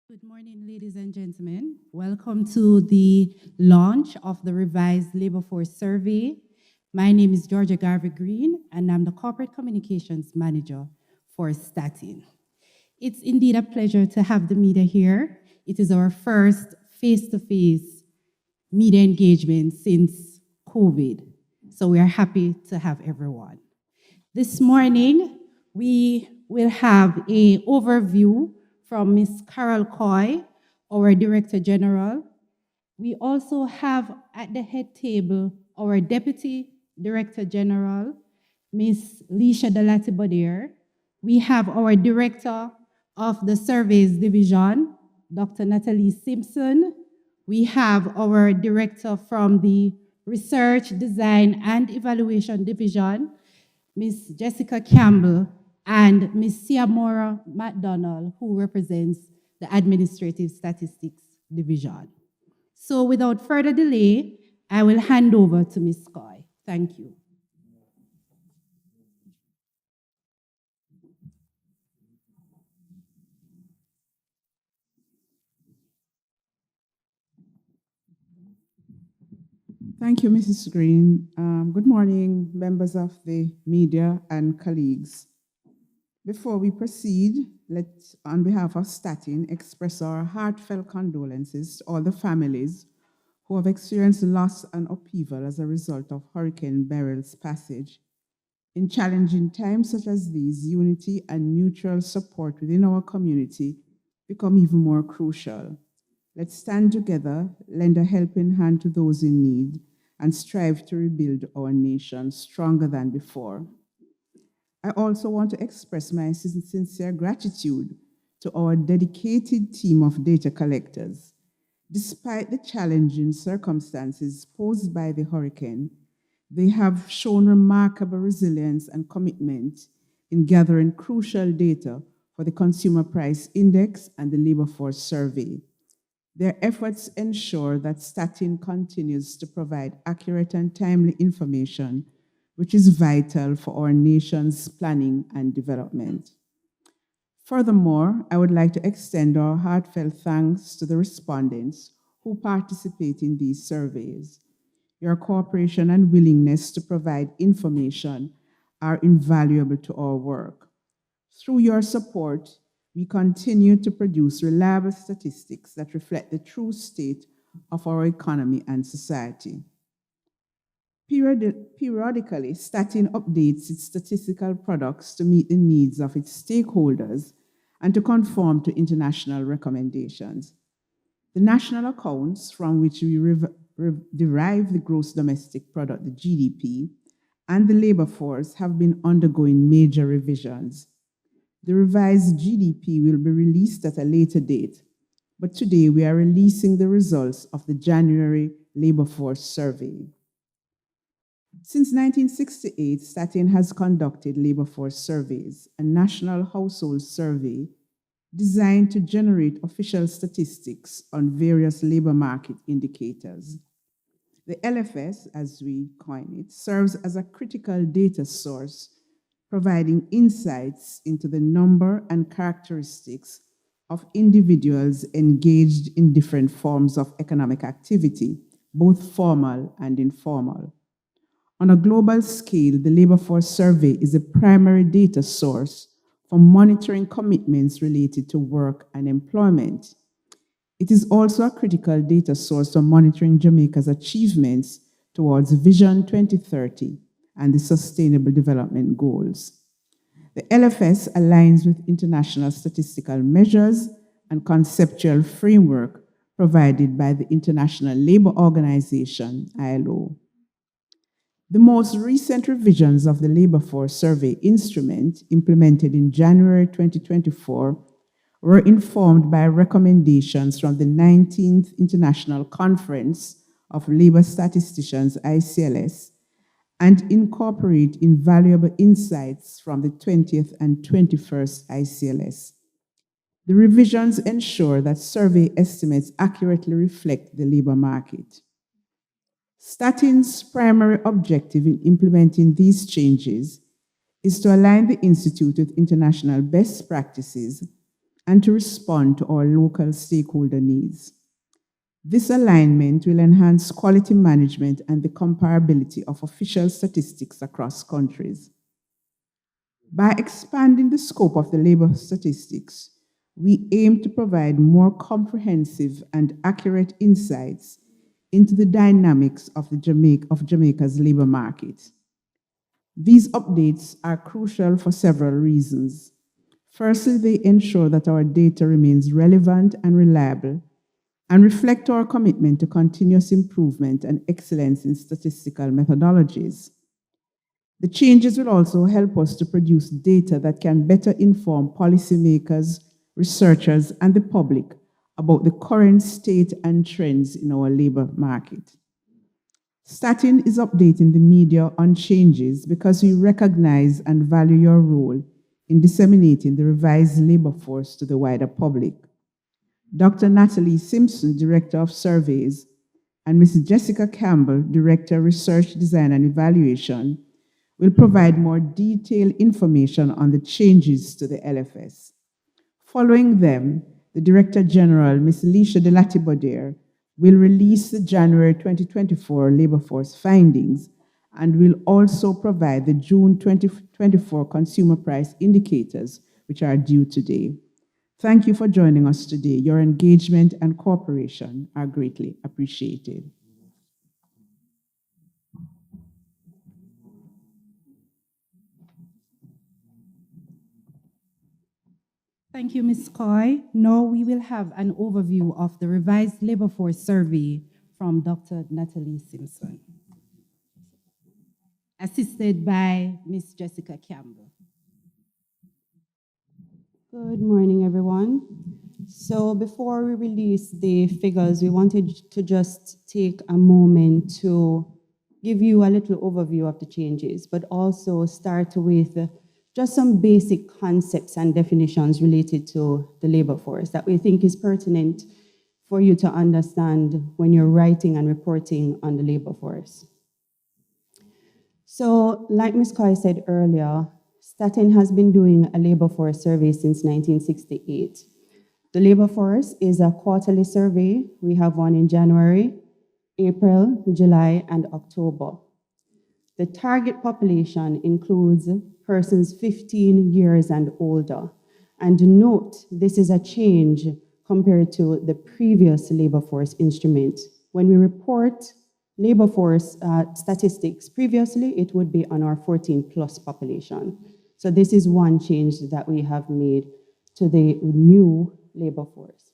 Good morning, ladies and gentlemen. Welcome to the launch of the Revised Labor Force Survey. My name is Georgia Garvey Green, and I'm the Corporate Communications Manager for Statin. It's indeed a pleasure to have the media here. It is our first face-to-face media engagement since COVID, so we are happy to have everyone. This morning, we will have an overview from Ms. Carol Coy, our Director General. We also have at the head table our Deputy Director General, Ms. Leisha Dalati-Bodier. We have our Director of the Surveys Division, Dr. Natalie Simpson. We have our Director from the Research, Design, and Evaluation Division, Ms. Jessica Campbell, and Ms. Siamora McDonald, who represents the Administrative Statistics Division. So without further delay, I will hand over to Ms. Coy. Thank you. Thank you, Mrs. Green. Good morning, members of the media and colleagues. Before we proceed, let's, on behalf of Statin, express our heartfelt condolences to all the families who have experienced loss and upheaval as a result of Hurricane Beryl's passage. In challenging times such as these, unity and mutual support within our community become even more crucial. Let's stand together, lend a helping hand to those in need, and strive to rebuild our nation stronger than before. I also want to express my sincere gratitude to our dedicated team of data collectors. Despite the challenging circumstances posed by the hurricane, they have shown remarkable resilience and commitment in gathering crucial data for the Consumer Price Index and the Labor Force Survey. Their efforts ensure that Statin continues to provide accurate and timely information, which is vital for our nation's planning and development. Furthermore, I would like to extend our heartfelt thanks to the respondents who participate in these surveys. Your cooperation and willingness to provide information are invaluable to our work. Through your support, we continue to produce reliable statistics that reflect the true state of our economy and society. Periodically, Statin updates its statistical products to meet the needs of its stakeholders and to conform to international recommendations. The national accounts from which we derive the gross domestic product, the GDP, and the labor force have been undergoing major revisions. The revised GDP will be released at a later date, but today we are releasing the results of the January Labor Force Survey. Since 1968, Statin has conducted labor force surveys, a national household survey designed to generate official statistics on various labor market indicators. The LFS, as we coin it, serves as a critical data source, providing insights into the number and characteristics of individuals engaged in different forms of economic activity, both formal and informal. On a global scale, the Labor Force Survey is a primary data source for monitoring commitments related to work and employment. It is also a critical data source for monitoring Jamaica's achievements towards Vision 2030 and the Sustainable Development Goals. The LFS aligns with international statistical measures and conceptual framework provided by the International Labour Organization, ILO. The most recent revisions of the Labor Force Survey instrument, implemented in January 2024, were informed by recommendations from the 19th International Conference of Labor Statisticians, ICLS, and incorporate invaluable insights from the 20th and 21st ICLS. The revisions ensure that survey estimates accurately reflect the labor market. Statin's primary objective in implementing these changes is to align the Institute with international best practices and to respond to our local stakeholder needs. This alignment will enhance quality management and the comparability of official statistics across countries. By expanding the scope of the labor statistics, we aim to provide more comprehensive and accurate insights into the dynamics of Jamaica's labor market. These updates are crucial for several reasons. Firstly, they ensure that our data remains relevant and reliable and reflect our commitment to continuous improvement and excellence in statistical methodologies. The changes will also help us to produce data that can better inform policymakers, researchers, and the public about the current state and trends in our labor market. Statin is updating the media on changes because we recognize and value your role in disseminating the revised labor force to the wider public. Dr. Natalie Simpson, Director of Surveys, and Ms. Jessica Campbell, Director, Research, Design, and Evaluation, will provide more detailed information on the changes to the LFS. Following them, the Director General, Ms. Alicia de Latibaudiere, will release the January 2024 labor force findings and will also provide the June 2024 consumer price indicators, which are due today. Thank you for joining us today. Your engagement and cooperation are greatly appreciated. Thank you, Ms. Coy. Now we will have an overview of the revised labor force survey from Dr. Natalie Simpson, assisted by Ms. Jessica Campbell. Good morning, everyone. So before we release the figures, we wanted to just take a moment to give you a little overview of the changes, but also start with just some basic concepts and definitions related to the labor force that we think is pertinent for you to understand when you're writing and reporting on the labor force. So, like Ms. Coy said earlier, Statin has been doing a labor force survey since 1968. The labor force is a quarterly survey. We have one in January, April, July, and October. The target population includes persons 15 years and older. And note, this is a change compared to the previous labor force instrument. When we report labor force statistics previously, it would be on our 14 plus population. So this is one change that we have made to the new labor force.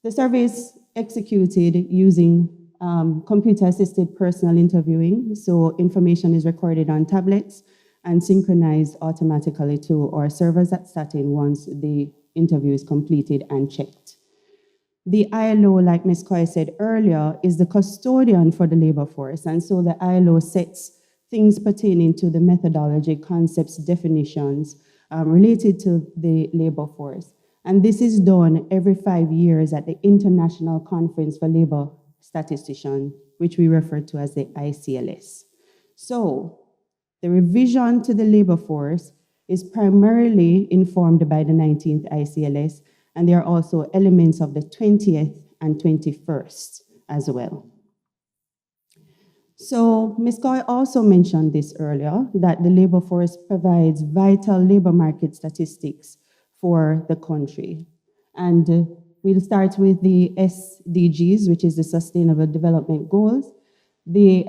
The survey is executed using computer-assisted personal interviewing, so information is recorded on tablets and synchronized automatically to our servers at Statin once the interview is completed and checked. The ILO, like Ms. Coy said earlier, is the custodian for the labor force, and so the ILO sets things pertaining to the methodology, concepts, definitions related to the labor force. And this is done every 5 years at the International Conference for Labor Statisticians, which we refer to as the ICLS. So, the revision to the labor force is primarily informed by the 19th ICLS, and there are also elements of the 20th and 21st as well. So, Ms. Coy also mentioned this earlier, that the labor force provides vital labor market statistics for the country. And we'll start with the SDGs, which is the Sustainable Development Goals. The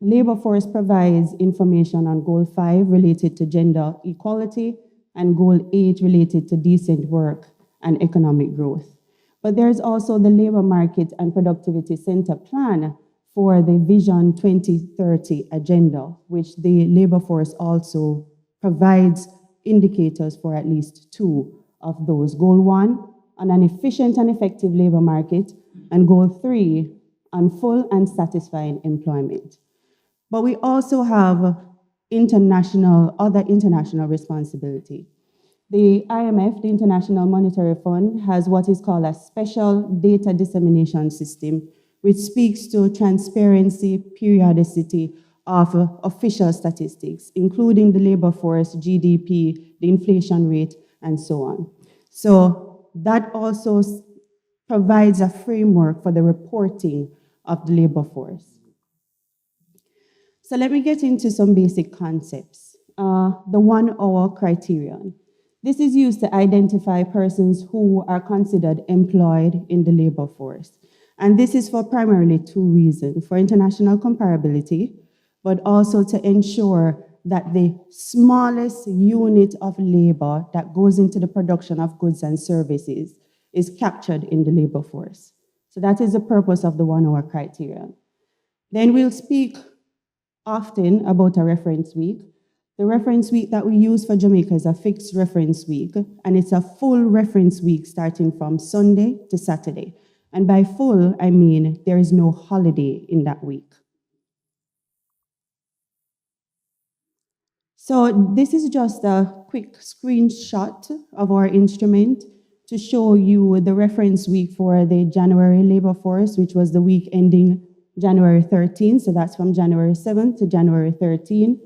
labor force provides information on Goal 5 related to gender equality and Goal 8 related to decent work and economic growth. But there's also the Labor Market and Productivity Center Plan for the Vision 2030 agenda, which the labor force also provides indicators for at least 2 of those. Goal 1 on an efficient and effective labor market, and Goal 3 on full and satisfying employment. But we also have other international responsibility. The IMF, the International Monetary Fund, has what is called a special data dissemination system, which speaks to transparency, periodicity of official statistics, including the labor force, GDP, the inflation rate, and so on. So that also provides a framework for the reporting of the labor force. So let me get into some basic concepts. The 1 hour criterion. This is used to identify persons who are considered employed in the labor force. And this is for primarily two reasons: for international comparability, but also to ensure that the smallest unit of labor that goes into the production of goods and services is captured in the labor force. So that is the purpose of the 1 hour criterion. Then we'll speak often about a reference week. The reference week that we use for Jamaica is a fixed reference week, and it's a full reference week starting from Sunday to Saturday. And by full, I mean there is no holiday in that week. So this is just a quick screenshot of our instrument to show you the reference week for the January labor force, which was the week ending January 13. So that's from January 7th to January 13.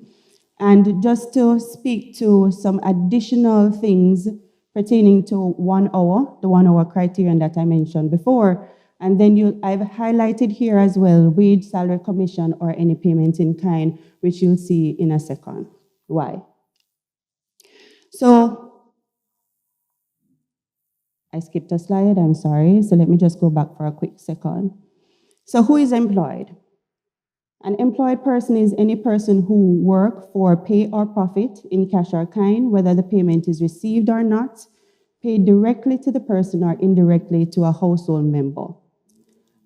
And just to speak to some additional things pertaining to 1 hour, the 1 hour criterion that I mentioned before. And then I've highlighted here as well wage, salary, commission, or any payment in kind, which you'll see in a second. Why? So I skipped a slide, I'm sorry. So let me just go back for a quick second. So who is employed? An employed person is any person who works for pay or profit in cash or kind, whether the payment is received or not, paid directly to the person or indirectly to a household member.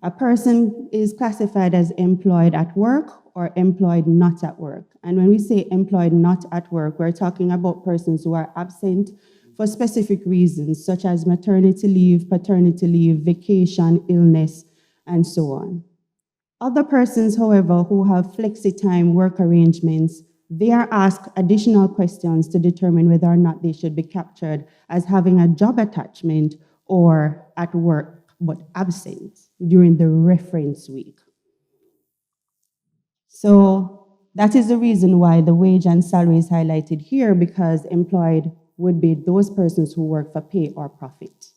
A person is classified as employed at work or employed not at work. And when we say employed not at work, we're talking about persons who are absent for specific reasons, such as maternity leave, paternity leave, vacation, illness, and so on. Other persons, however, who have flexi-time work arrangements, they are asked additional questions to determine whether or not they should be captured as having a job attachment or at work but absent during the reference week. So that is the reason why the wage and salary is highlighted here, because employed would be those persons who work for pay or profit,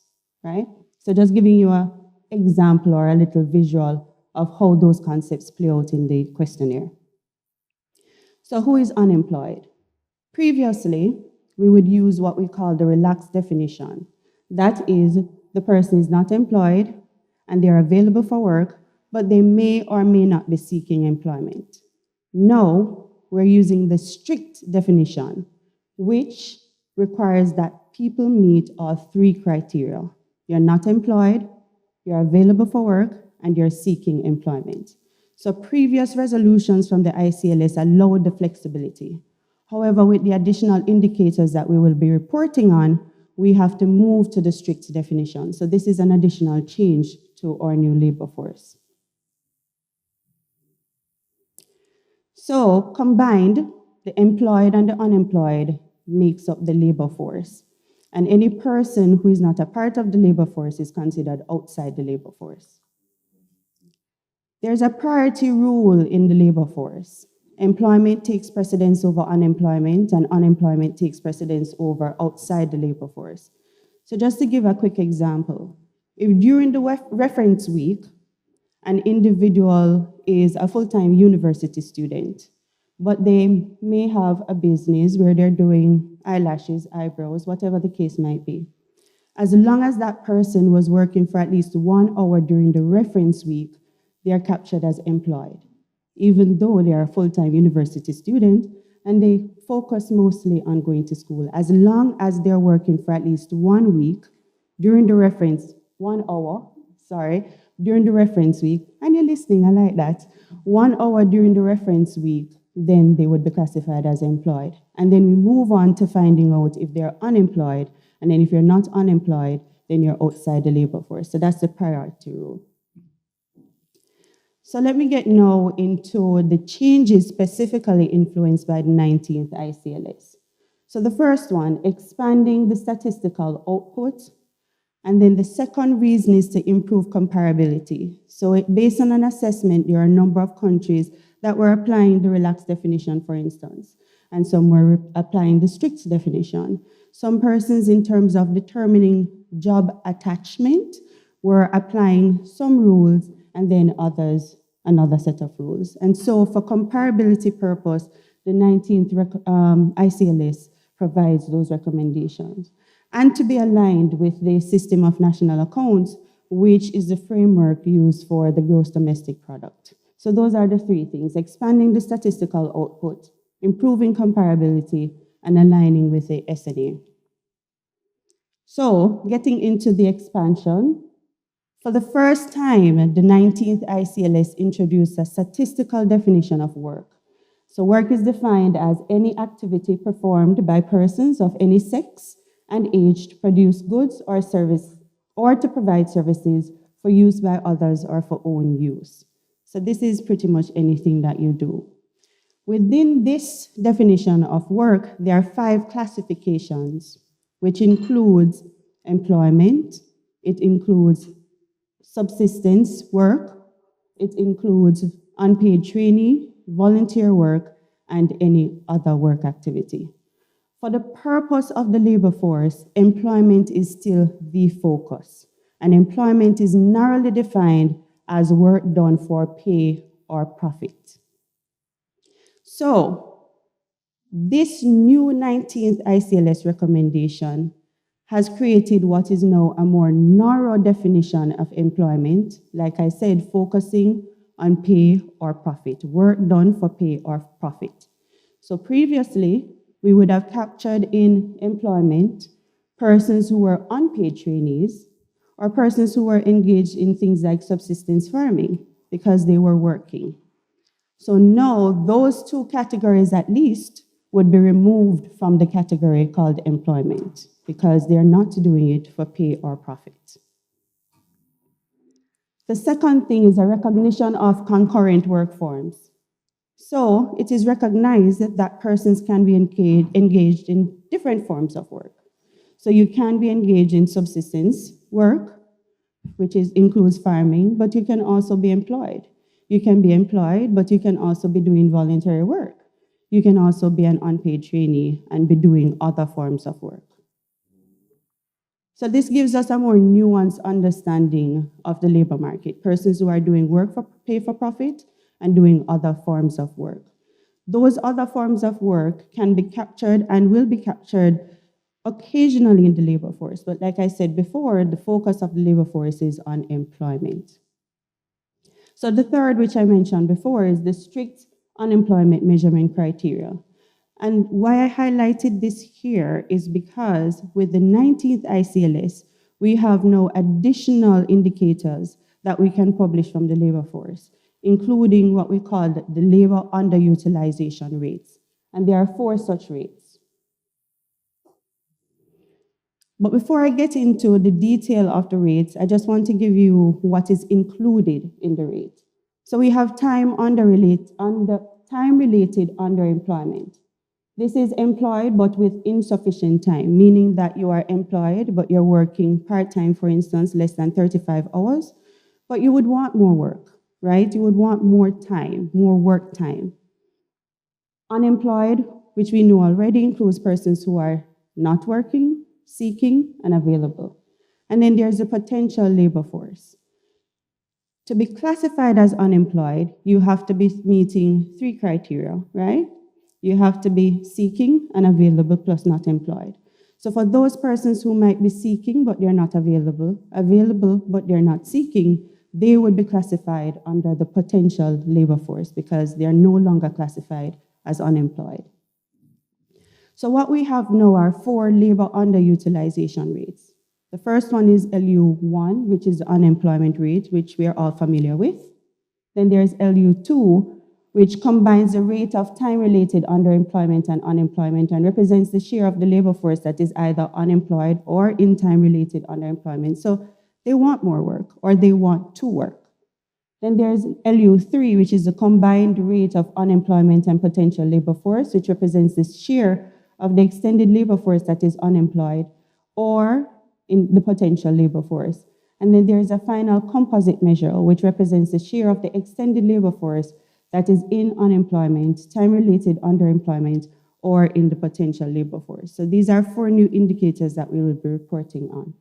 right? So just giving you an example or a little visual of how those concepts play out in the questionnaire. So who is unemployed? Previously, we would use what we call the relaxed definition. That is, the person is not employed and they're available for work, but they may or may not be seeking employment. Now, we're using the strict definition, which requires that people meet all three criteria. You're not employed, you're available for work, and you're seeking employment. So previous resolutions from the ICLS allowed the flexibility. However, with the additional indicators that we will be reporting on, we have to move to the strict definition. So this is an additional change to our new labor force. So combined, the employed and the unemployed makes up the labor force. And any person who is not a part of the labor force is considered outside the labor force. There's a priority rule in the labor force. Employment takes precedence over unemployment, and unemployment takes precedence over outside the labor force. So just to give a quick example, if during the reference week, an individual is a full-time university student, but they may have a business where they're doing eyelashes, eyebrows, whatever the case might be. As long as that person was working for at least 1 hour during the reference week, they are captured as employed, even though they are a full-time university student and they focus mostly on going to school. As long as they're working for at least 1 week during the reference, 1 hour, during the reference week, and you're listening, I like that, 1 hour during the reference week, then they would be classified as employed. And then we move on to finding out if they're unemployed, and then if you're not unemployed, then you're outside the labor force. So that's the priority rule. So let me get now into the changes specifically influenced by the 19th ICLS. So the first one, expanding the statistical output. And then the second reason is to improve comparability. So based on an assessment, there are a number of countries that were applying the relaxed definition, for instance, and some were applying the strict definition. Some persons, in terms of determining job attachment, we're applying some rules and then others, another set of rules. And so for comparability purpose, the 19th ICLS provides those recommendations. And to be aligned with the system of national accounts, which is the framework used for the gross domestic product. So those are the three things: expanding the statistical output, improving comparability, and aligning with the SNA. So getting into the expansion, for the first time, the 19th ICLS introduced a statistical definition of work. So work is defined as any activity performed by persons of any sex and age to produce goods or service, or to provide services for use by others or for own use. So this is pretty much anything that you do. Within this definition of work, there are 5 classifications, which includes employment, it includes subsistence work, it includes unpaid trainee, volunteer work, and any other work activity. For the purpose of the labor force, employment is still the focus, and employment is narrowly defined as work done for pay or profit. So, this new 19th ICLS recommendation has created what is now a more narrow definition of employment, like I said, focusing on pay or profit, work done for pay or profit. So previously, we would have captured in employment persons who were unpaid trainees or persons who were engaged in things like subsistence farming because they were working. So now those 2 categories at least would be removed from the category called employment because they're not doing it for pay or profit. The second thing is a recognition of concurrent work forms. So it is recognized that persons can be engaged in different forms of work. So you can be engaged in subsistence work, which includes farming, but you can also be employed. You can be employed, but you can also be doing voluntary work. You can also be an unpaid trainee and be doing other forms of work. So this gives us a more nuanced understanding of the labor market, persons who are doing work for pay for profit and doing other forms of work. Those other forms of work can be captured and will be captured occasionally in the labor force. But like I said before, the focus of the labor force is on employment. So the third, which I mentioned before, is the strict unemployment measurement criteria. And why I highlighted this here is because with the 19th ICLS, we have no additional indicators that we can publish from the labor force, including what we call the labor underutilization rates. And there are 4 such rates. But before I get into the detail of the rates, I just want to give you what is included in the rate. So we have time-related underemployment. This is employed but with insufficient time, meaning that you are employed but you're working part-time, for instance, less than 35 hours, but you would want more work, right? You would want more time, more work time. Unemployed, which we know already, includes persons who are not working, seeking, and available. And then there's the potential labor force. To be classified as unemployed, you have to be meeting 3 criteria, right? You have to be seeking and available plus not employed. So for those persons who might be seeking but they're not available but they're not seeking, they would be classified under the potential labor force because they're no longer classified as unemployed. So what we have now are 4 labor underutilization rates. The first one is LU1, which is the unemployment rate, which we are all familiar with. Then there's LU2, which combines the rate of time-related underemployment and unemployment and represents the share of the labor force that is either unemployed or in time-related underemployment. So they want more work or they want to work. Then there's LU3, which is the combined rate of unemployment and potential labor force, which represents the share of the extended labor force that is unemployed or in the potential labor force. And then there's a final composite measure, which represents the share of the extended labor force that is in unemployment, time-related underemployment, or in the potential labor force. So these are 4 new indicators that we will be reporting on.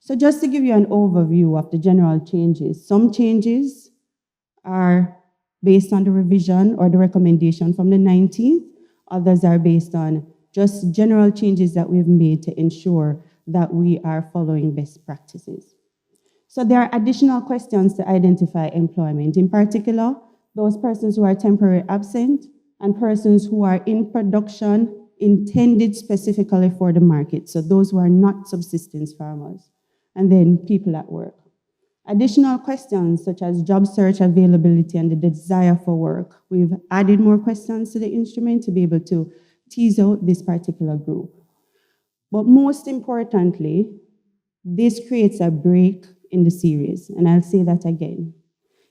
So just to give you an overview of the general changes, some changes are based on the revision or the recommendation from the 19th. Others are based on just general changes that we've made to ensure that we are following best practices. So there are additional questions to identify employment, in particular, those persons who are temporarily absent and persons who are in production intended specifically for the market, so those who are not subsistence farmers, and then people at work. Additional questions such as job search availability and the desire for work. We've added more questions to the instrument to be able to tease out this particular group. But most importantly, this creates a break in the series, and I'll say that again.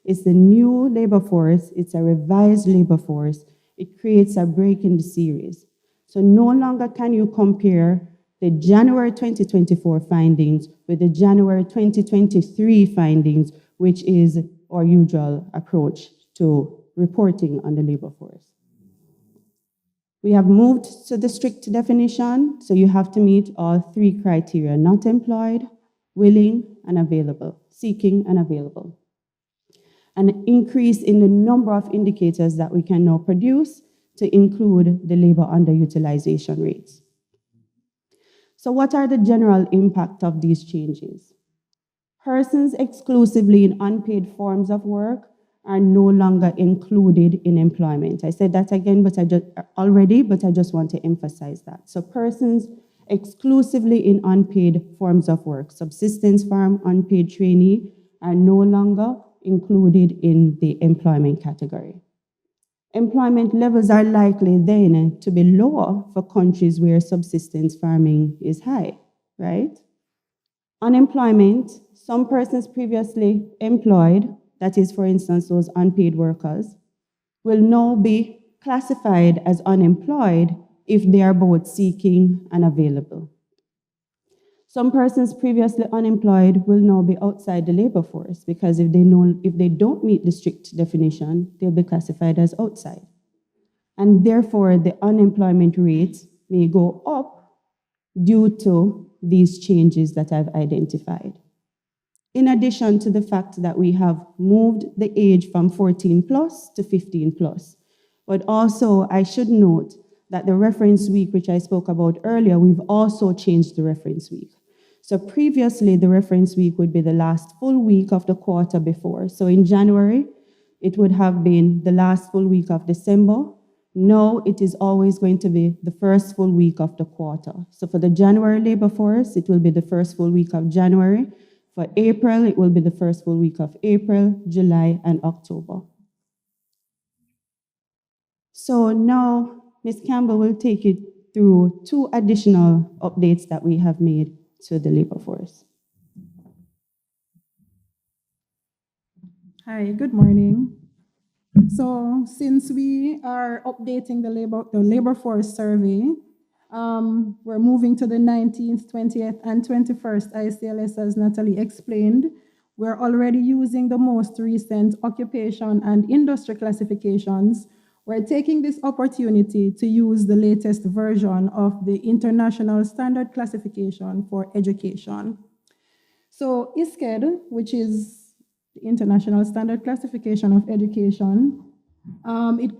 It's the new labor force, it's a revised labor force. It creates a break in the series. So no longer can you compare the January 2024 findings with the January 2023 findings, which is our usual approach to reporting on the labor force. We have moved to the strict definition, so you have to meet all three criteria: not employed, willing, and available, seeking and available. An increase in the number of indicators that we can now produce to include the labor underutilization rates. So what are the general impact of these changes? Persons exclusively in unpaid forms of work are no longer included in employment. I said that again, but I just want to emphasize that. So persons exclusively in unpaid forms of work, subsistence farm, unpaid trainee, are no longer included in the employment category. Employment levels are likely then to be lower for countries where subsistence farming is high, right? Unemployment, some persons previously employed, that is, for instance, those unpaid workers, will now be classified as unemployed if they are both seeking and available. Some persons previously unemployed will now be outside the labor force because if they don't meet the strict definition, they'll be classified as outside. And therefore, the unemployment rate may go up due to these changes that I've identified. In addition to the fact that we have moved the age from 14 plus to 15 plus. But also, I should note that the reference week, which I spoke about earlier, we've also changed the reference week. So previously, the reference week would be the last full week of the quarter before. So in January, it would have been the last full week of December. Now it is always going to be the first full week of the quarter. So for the January labor force, it will be the first full week of January. For April, it will be the first full week of April, July, and October. So now, Ms. Campbell will take you through two additional updates that we have made to the labor force. Hi, good morning. So since we are updating the labor force survey, we're moving to the 19th, 20th, and 21st ICLS, as Natalie explained. We're already using the most recent occupation and industry classifications. We're taking this opportunity to use the latest version of the International Standard Classification for Education. So ISCED, which is the International Standard Classification of Education, it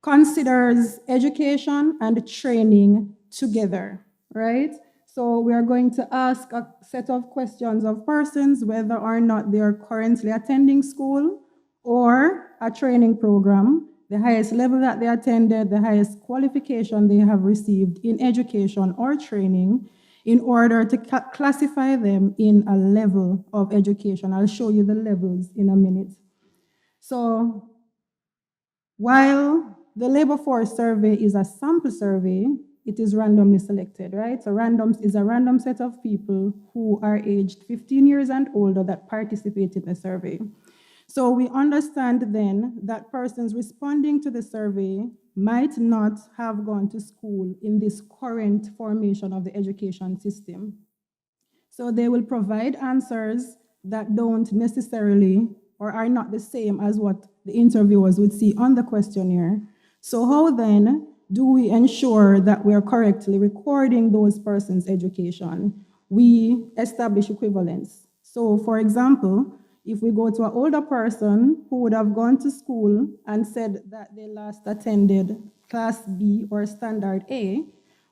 considers education and training together, right? So we are going to ask a set of questions of persons, whether or not they are currently attending school or a training program, the highest level that they attended, the highest qualification they have received in education or training, in order to classify them in a level of education. I'll show you the levels in a minute. So while the labor force survey is a sample survey, it is randomly selected, right? So random is a random set of people who are aged 15 years and older that participate in the survey. So we understand then that persons responding to the survey might not have gone to school in this current formation of the education system. So they will provide answers that don't necessarily or are not the same as what the interviewers would see on the questionnaire. So how then do we ensure that we are correctly recording those persons' education? we establish equivalence. So for example, if we go to an older person who would have gone to school and said that they last attended Class B or Standard A,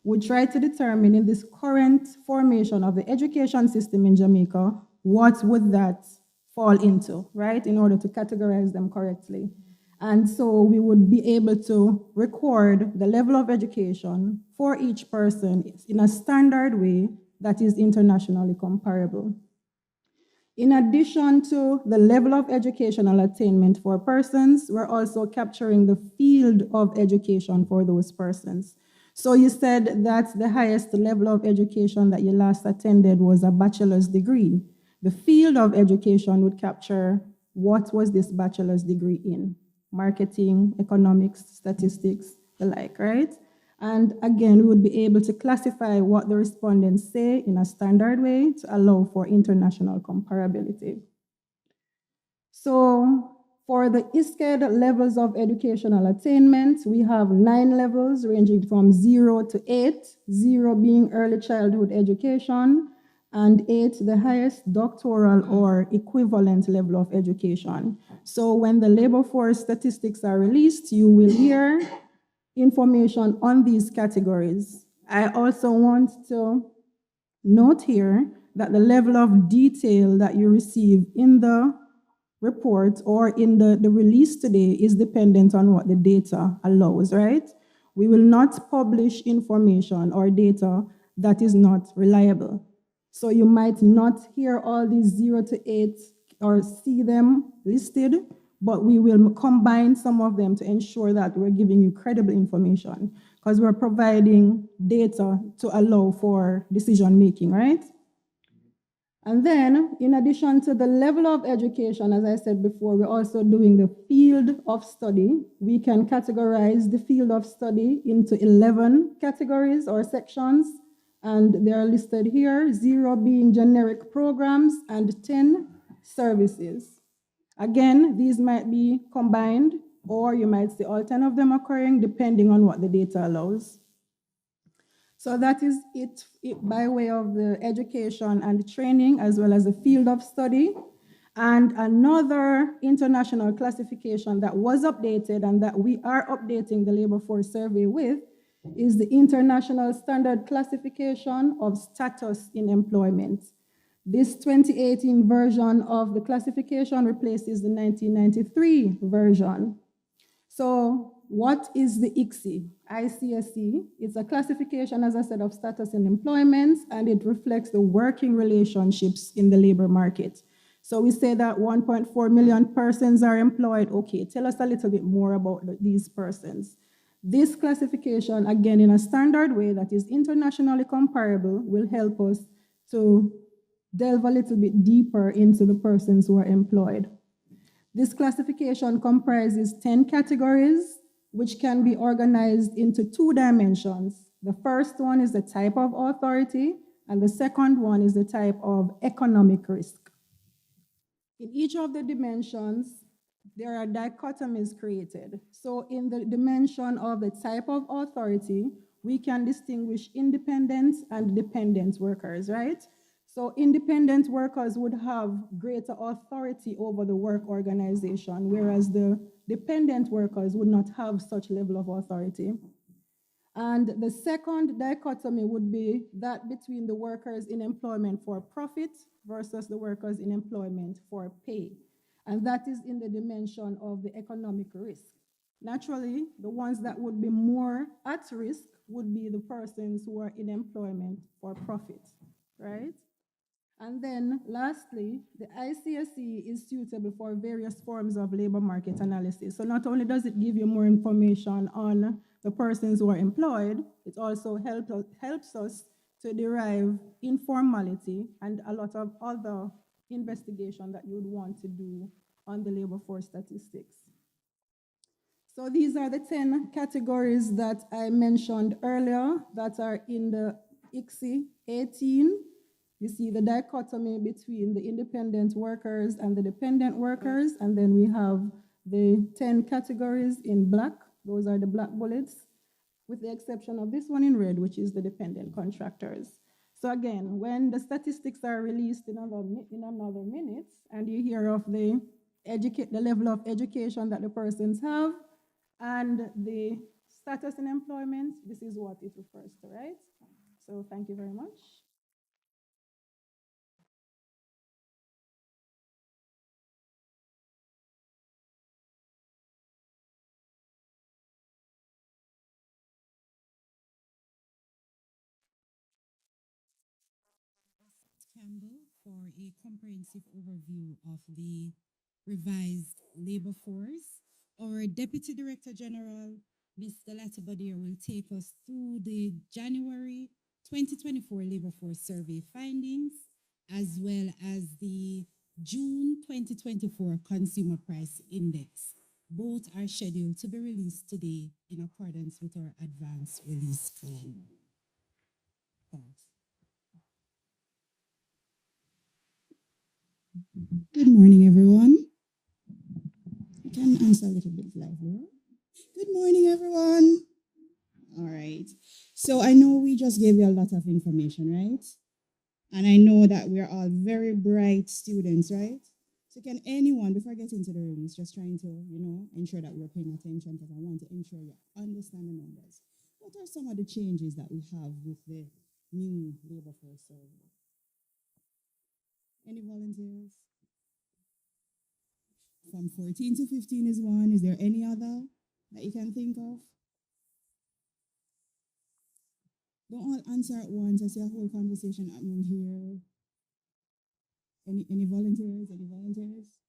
we try to determine in this current formation of the education system in Jamaica, what would that fall into, right, in order to categorize them correctly. And so we would be able to record the level of education for each person in a standard way that is internationally comparable. In addition to the level of educational attainment for persons, we're also capturing the field of education for those persons. So you said that the highest level of education that you last attended was a bachelor's degree. The field of education would capture what was this bachelor's degree in: marketing, economics, statistics, the like, right? And again, we would be able to classify what the respondents say in a standard way to allow for international comparability. So for the ISCED levels of educational attainment, we have 9 levels ranging from 0 to 8, 0 being early childhood education, and 8, the highest doctoral or equivalent level of education. So when the labor force statistics are released, you will hear information on these categories. I also want to note here that the level of detail that you receive in the report or in the release today is dependent on what the data allows, right? We will not publish information or data that is not reliable. So you might not hear all these 0 to 8 or see them listed, but we will combine some of them to ensure that we're giving you credible information, because we're providing data to allow for decision making, right? And then, in addition to the level of education, as I said before, we're also doing the field of study. We can categorize the field of study into 11 categories or sections, and they are listed here, 0 being generic programs and 10 services. Again, these might be combined, or you might see all 10 of them occurring, depending on what the data allows. So that is it by way of the education and training, as well as the field of study. And another international classification that was updated and that we are updating the labor force survey with is the International Standard Classification of Status in Employment. This 2018 version of the classification replaces the 1993 version. So what is the ICSE? ICSE, it's a classification, as I said, of status in employment, and it reflects the working relationships in the labor market. So we say that 1.4 million persons are employed. Okay, tell us a little bit more about these persons. This classification, again, in a standard way that is internationally comparable, will help us to delve a little bit deeper into the persons who are employed. This classification comprises 10 categories, which can be organized into 2 dimensions. The first one is the type of authority, and the second one is the type of economic risk. In each of the dimensions, there are dichotomies created. So in the dimension of the type of authority, we can distinguish independent and dependent workers, right? So independent workers would have greater authority over the work organization, whereas the dependent workers would not have such level of authority. And the second dichotomy would be that between the workers in employment for profit versus the workers in employment for pay. And that is in the dimension of the economic risk. Naturally, the ones that would be more at risk would be the persons who are in employment for profit, right? And then lastly, the ICSE is suitable for various forms of labor market analysis. So not only does it give you more information on the persons who are employed, it also helps us to derive informality and a lot of other investigation that you would want to do on the labor force statistics. So these are the 10 categories that I mentioned earlier that are in the ICSE 18. You see the dichotomy between the independent workers and the dependent workers, and then we have the 10 categories in black. Those are the black bullets, with the exception of this one in red, which is the dependent contractors. So again, when the statistics are released in another minute, and you hear of the level of education that the persons have, and the status in employment, this is what it refers to, right? So thank you very much. Campbell for a comprehensive overview of the revised labor force. Our Deputy Director General, Mr. Latibadir, will take us through the January 2024 labor force survey findings, as well as the June 2024 consumer price index. Both are scheduled to be released today in accordance with our advance release plan. Thanks. Good morning, everyone. You can answer a little bit livelier. Good morning, everyone. All right. So I know we just gave you a lot of information, right? And I know that we're all very bright students, right? So can anyone, before I get into the release, just trying to, ensure that we're paying attention because I want to ensure you understand the numbers. What are some of the changes that we have with the new labor force survey? Any volunteers? From 14 to 15 is one. Is there any other that you can think of? Don't all answer at once. I see a whole conversation happening here. Any volunteers? Any volunteers?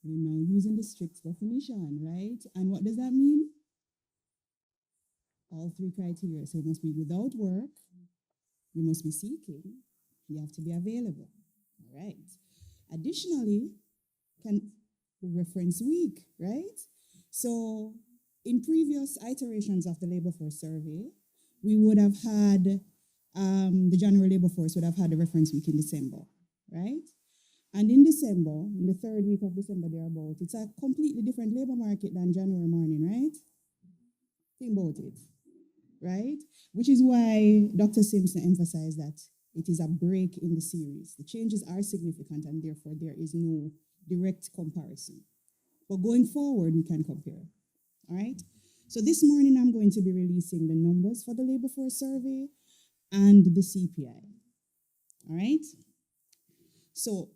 We're now using the strict definition, right? And what does that mean? All three criteria. So it must be without work, you must be seeking, you have to be available. All right. Additionally, can reference week, right? So in previous iterations of the labor force survey, we would have had the January labor force would have had a reference week in December, right? And in December, in the third week of December thereabout, it's a completely different labor market than January morning, right? Think about it, right? Which is why Dr. Simpson emphasized that it is a break in the series. The changes are significant and therefore there is no direct comparison. But going forward, we can compare, all right? So this morning, I'm going to be releasing the numbers for the labor force survey and the CPI, all right? So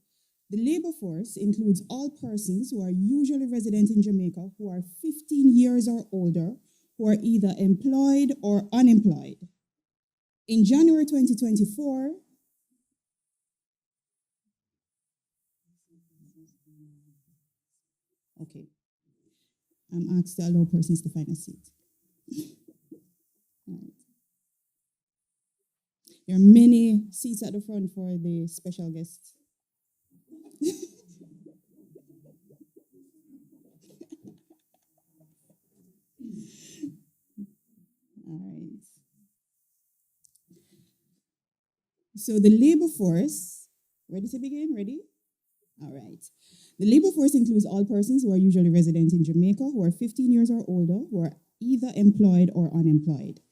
the labor force includes all persons who are usually resident in Jamaica who are 15 years or older, who are either employed or unemployed. In January 2024, okay, I'm asked to allow persons to find a seat. All right. There are many seats at the front for the special guests. All right. So the labor force, ready to begin? Ready? All right. The labor force includes all persons who are usually resident in Jamaica, who are 15 years or older, who are either employed or unemployed.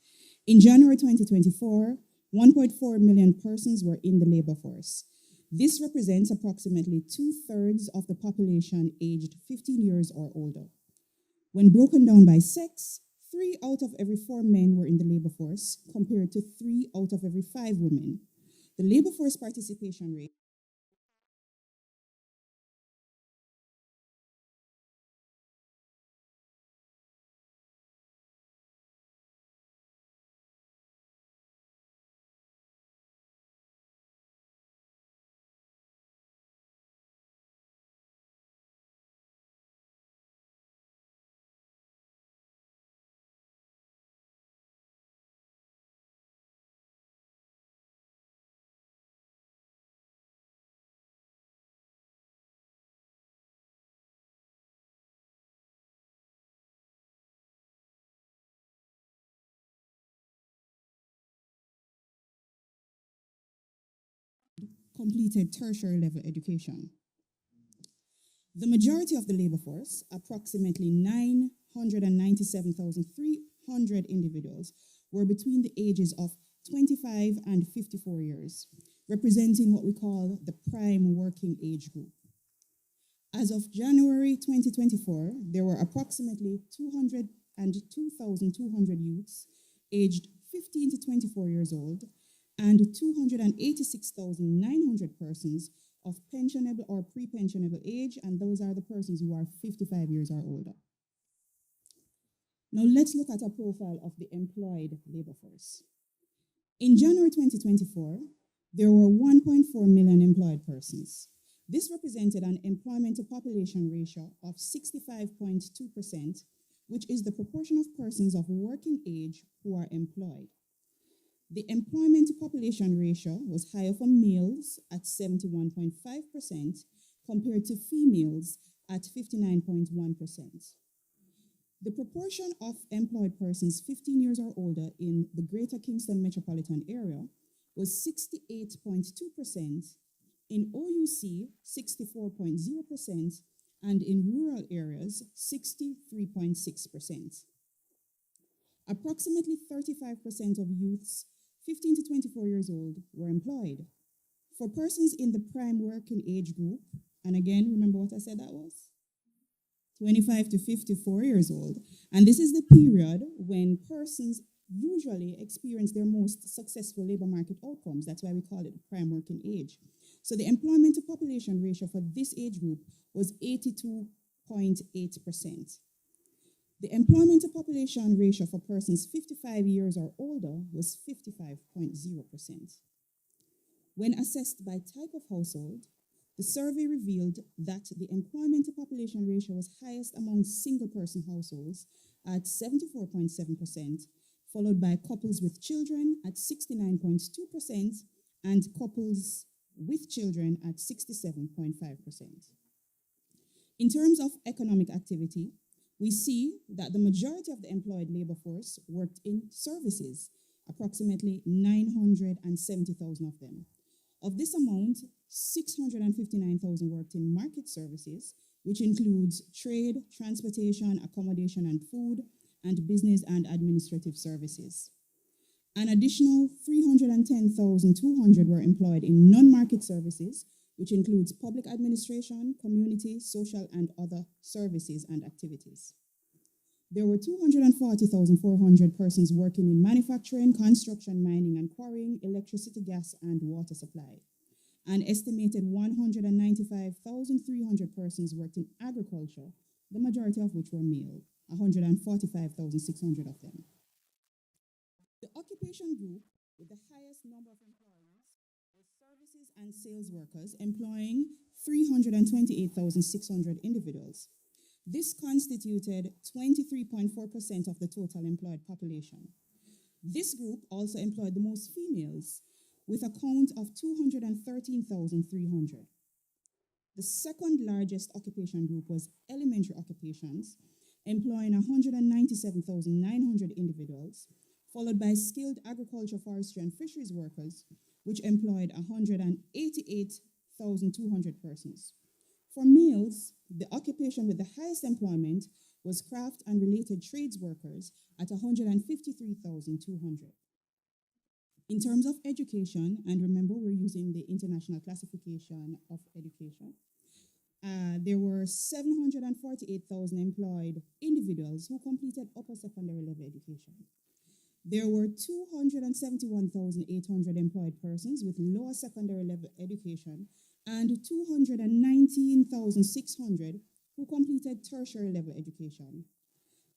In January 2024, 1.4 million persons were in the labor force. This represents approximately 2/3 of the population aged 15 years or older. When broken down by sex, 3 out of every 4 men were in the labor force, compared to 3 out of every 5 women. The labor force participation rate completed tertiary level education. The majority of the labor force, approximately 997,300 individuals, were between the ages of 25 and 54 years, representing what we call the prime working age group. As of January 2024, there were approximately 202,200 youths aged 15 to 24 years old and 286,900 persons of pensionable or pre-pensionable age, and those are the persons who are 55 years or older. Now let's look at a profile of the employed labor force. In January 2024, there were 1.4 million employed persons. This represented an employment to population ratio of 65.2%, which is the proportion of persons of working age who are employed. The employment to population ratio was higher for males at 71.5% compared to females at 59.1%. The proportion of employed persons 15 years or older in the Greater Kingston metropolitan area was 68.2%, in OUC 64.0%, and in rural areas 63.6%. Approximately 35% of youths 15 to 24 years old were employed. For persons in the prime working age group, and again, remember what I said that was? 25 to 54 years old. And this is the period when persons usually experience their most successful labor market outcomes. That's why we call it prime working age. So the employment to population ratio for this age group was 82.8%. The employment to population ratio for persons 55 years or older was 55.0%. When assessed by type of household, the survey revealed that the employment to population ratio was highest among single person households at 74.7%, followed by couples with children at 69.2% and couples with children at 67.5%. In terms of economic activity, we see that the majority of the employed labor force worked in services, approximately 970,000 of them. Of this amount, 659,000 worked in market services, which includes trade, transportation, accommodation and food, and business and administrative services. An additional 310,200 were employed in non-market services, which includes public administration, community, social, and other services and activities. There were 240,400 persons working in manufacturing, construction, mining and quarrying, electricity, gas, and water supply. An estimated 195,300 persons worked in agriculture, the majority of which were male, 145,600 of them. The occupation group with the highest number of employees was services and sales workers, employing 328,600 individuals. This constituted 23.4% of the total employed population. This group also employed the most females, with a count of 213,300. The second largest occupation group was elementary occupations, employing 197,900 individuals, followed by skilled agriculture, forestry, and fisheries workers, which employed 188,200 persons. For males, the occupation with the highest employment was craft and related trades workers at 153,200. In terms of education, and remember we're using the International Classification of Education, there were 748,000 employed individuals who completed upper secondary level education. There were 271,800 employed persons with lower secondary level education and 219,600 who completed tertiary level education.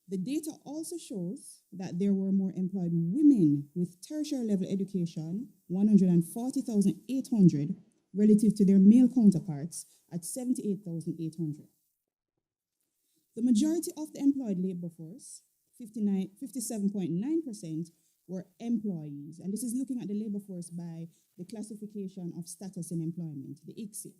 The data also shows that there were more employed women with tertiary level education, 140,800, relative to their male counterparts at 78,800. The majority of the employed labor force, 57.9%, were employees, and this is looking at the labor force by the classification of status in employment, the ICSI.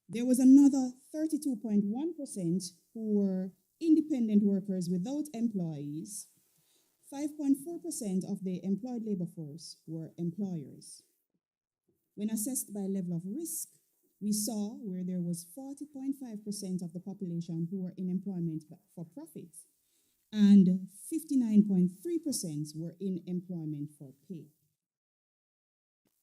There was another 32.1% who were independent workers without employees. 5.4% of the employed labor force were employers. When assessed by level of risk, we saw where there was 40.5% of the population who were in employment for profit, and 59.3% were in employment for pay.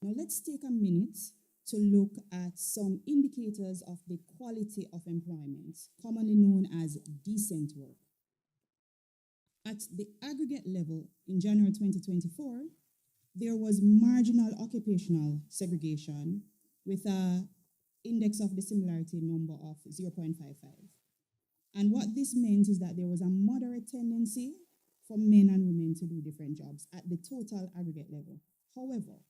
Now let's take a minute to look at some indicators of the quality of employment, commonly known as decent work. At the aggregate level in January 2024, there was marginal occupational segregation with an index of dissimilarity number of 0.55. And what this meant is that there was a moderate tendency for men and women to do different jobs at the total aggregate level. However,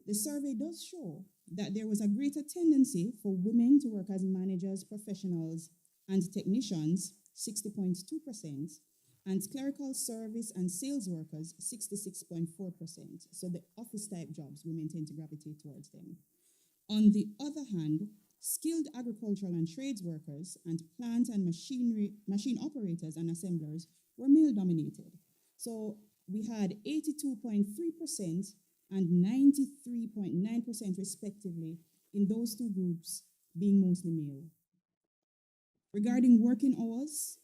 the survey does show that there was a greater tendency for women to work as managers, professionals, and technicians, 60.2%, and clerical service and sales workers, 66.4%. So the office type jobs, women tend to gravitate towards them. On the other hand, skilled agricultural and trades workers and plant and machine operators and assemblers were male dominated. So we had 82.3% and 93.9% respectively in those two groups being mostly male. Regarding working hours,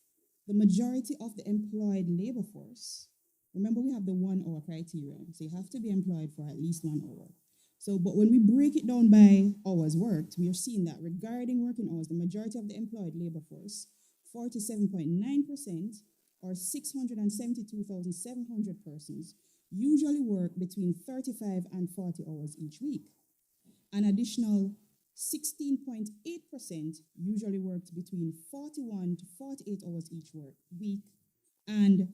the majority of the employed labor force, remember we have the 1 hour criterion, so you have to be employed for at least 1 hour. So, but when we break it down by hours worked, we are seeing that regarding working hours, the majority of the employed labor force, 47.9%, or 672,700 persons, usually work between 35 and 40 hours each week. An additional 16.8% usually worked between 41 to 48 hours each week, and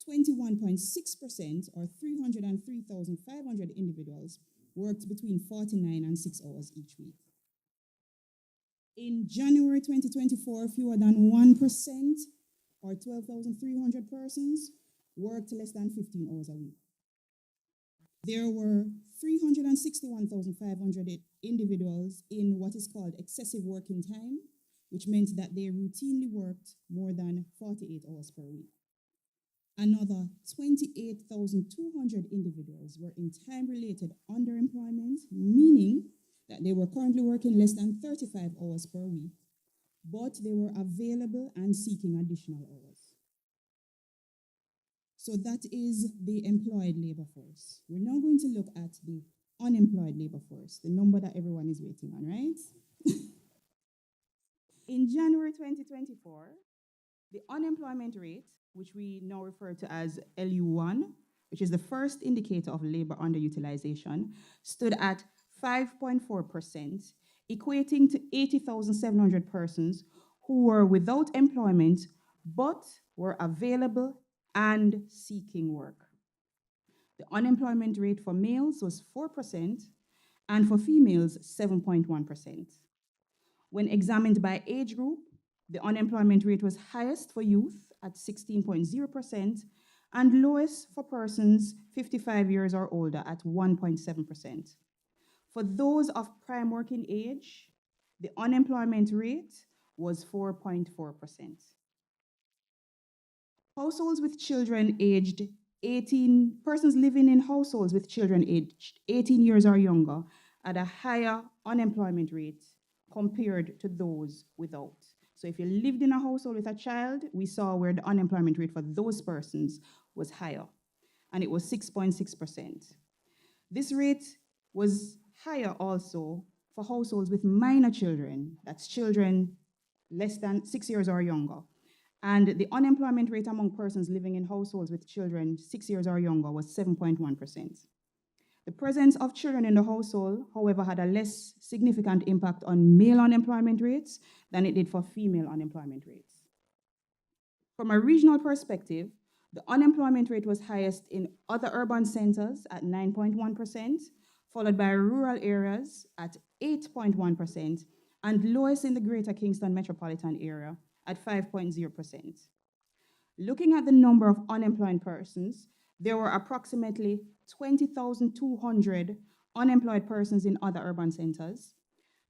21.6%, or 303,500 individuals, worked between 49 and 6 hours each week. In January 2024, fewer than 1%, or 12,300 persons, worked less than 15 hours a week. There were 361,500 individuals in what is called excessive working time, which meant that they routinely worked more than 48 hours per week. Another 28,200 individuals were in time-related underemployment, meaning that they were currently working less than 35 hours per week, but they were available and seeking additional hours. So that is the employed labor force. We're now going to look at the unemployed labor force, the number that everyone is waiting on, right? In January 2024, the unemployment rate, which we now refer to as LU1, which is the first indicator of labor underutilization, stood at 5.4%, equating to 80,700 persons who were without employment but were available and seeking work. The unemployment rate for males was 4% and for females 7.1%. When examined by age group, the unemployment rate was highest for youth at 16.0% and lowest for persons 55 years or older at 1.7%. For those of prime working age, the unemployment rate was 4.4%. Households with children aged 18, persons living in households with children aged 18 years or younger had a higher unemployment rate compared to those without. So if you lived in a household with a child, we saw where the unemployment rate for those persons was higher, and it was 6.6%. This rate was higher also for households with minor children, that's children less than 6 years or younger. And the unemployment rate among persons living in households with children 6 years or younger was 7.1%. The presence of children in the household, however, had a less significant impact on male unemployment rates than it did for female unemployment rates. From a regional perspective, the unemployment rate was highest in other urban centers at 9.1%, followed by rural areas at 8.1%, and lowest in the Greater Kingston metropolitan area at 5.0%. Looking at the number of unemployed persons, there were approximately 20,200 unemployed persons in other urban centers,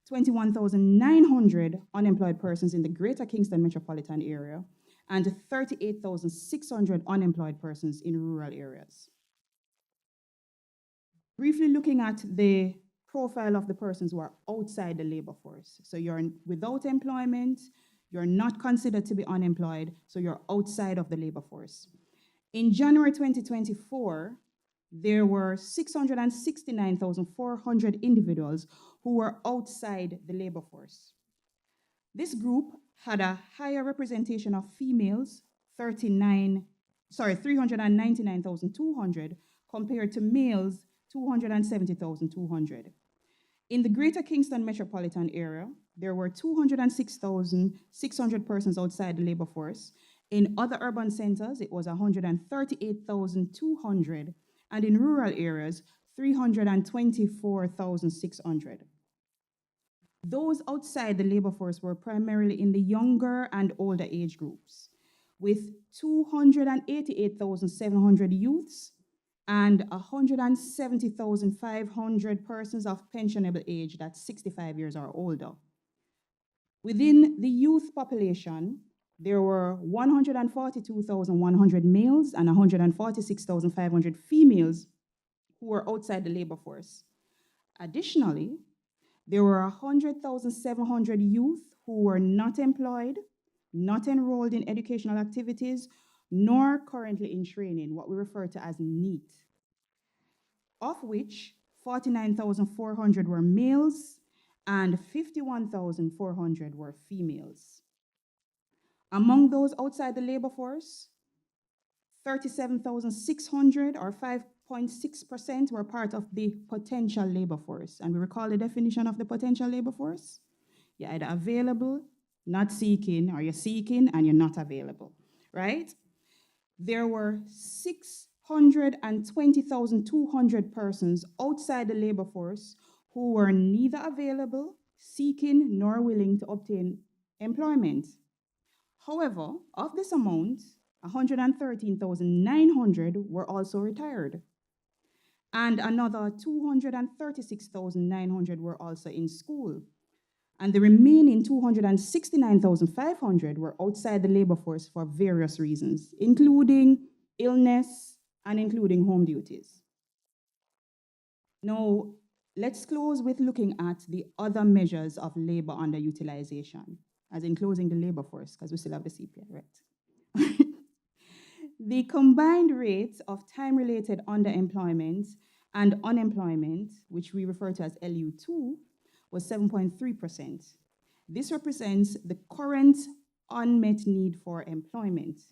21,900 unemployed persons in the Greater Kingston metropolitan area, and 38,600 unemployed persons in rural areas. Briefly looking at the profile of the persons who are outside the labor force. So you're without employment, You're not considered to be unemployed, so you're outside of the labor force. In January 2024, there were 669,400 individuals who were outside the labor force. This group had a higher representation of females, 399,200, compared to males, 270,200. In the Greater Kingston metropolitan area, there were 206,600 persons outside the labor force. In other urban centers, it was 138,200, and in rural areas, 324,600. Those outside the labor force were primarily in the younger and older age groups, with 288,700 youths and 170,500 persons of pensionable age, that's 65 years or older. Within the youth population, there were 142,100 males and 146,500 females who were outside the labor force. Additionally, there were 100,700 youth who were not employed, not enrolled in educational activities, nor currently in training, what we refer to as NEET, of which 49,400 were males and 51,400 were females. Among those outside the labor force, 37,600 or 5.6% were part of the potential labor force. And we recall the definition of the potential labor force? You're either available, not seeking, or you're seeking and you're not available, right? There were 620,200 persons outside the labor force who were neither available, seeking, nor willing to obtain employment. However, of this amount, 113,900 were also retired, and another 236,900 were also in school. And the remaining 269,500 were outside the labor force for various reasons, including illness and including home duties. Now, let's close with looking at the other measures of labor underutilization, as in closing the labor force, because we still have the CPI, right? The combined rate of time-related underemployment and unemployment, which we refer to as LU2, was 7.3%. This represents the current unmet need for employment.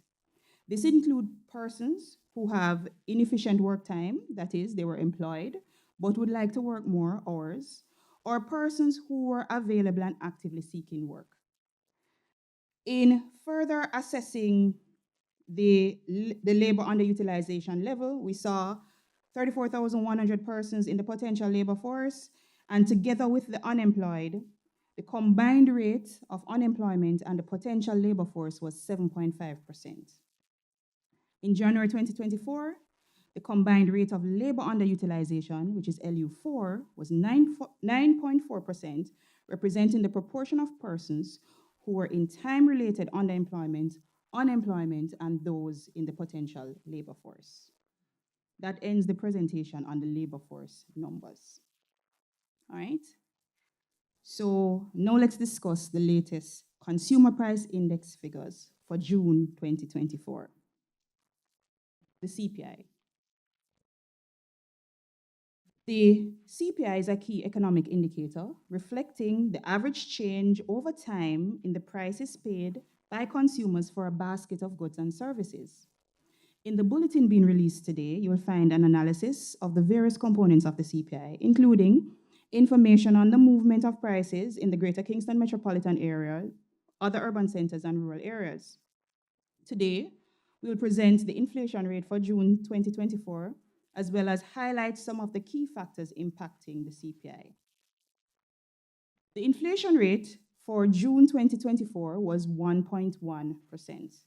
This includes persons who have inefficient work time, that is, they were employed, but would like to work more hours, or persons who were available and actively seeking work. In further assessing the labor underutilization level, we saw 34,100 persons in the potential labor force, and together with the unemployed, the combined rate of unemployment and the potential labor force was 7.5%. In January 2024, the combined rate of labor underutilization, which is LU4, was 9.4%, representing the proportion of persons who were in time-related underemployment, unemployment, and those in the potential labor force. That ends the presentation on the labor force numbers. All right? So now let's discuss the latest Consumer Price Index figures for June 2024. The CPI. The CPI is a key economic indicator reflecting the average change over time in the prices paid by consumers for a basket of goods and services. In the bulletin being released today, you will find an analysis of the various components of the CPI, including information on the movement of prices in the Greater Kingston metropolitan area, other urban centers, and rural areas. Today, we will present the inflation rate for June 2024, as well as highlight some of the key factors impacting the CPI. The inflation rate for June 2024 was 1.1%.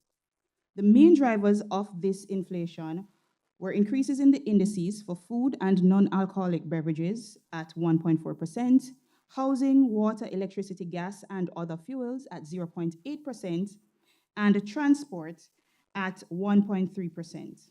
The main drivers of this inflation were increases in the indices for food and non-alcoholic beverages at 1.4%, housing, water, electricity, gas, and other fuels at 0.8%, and transport at 1.3%.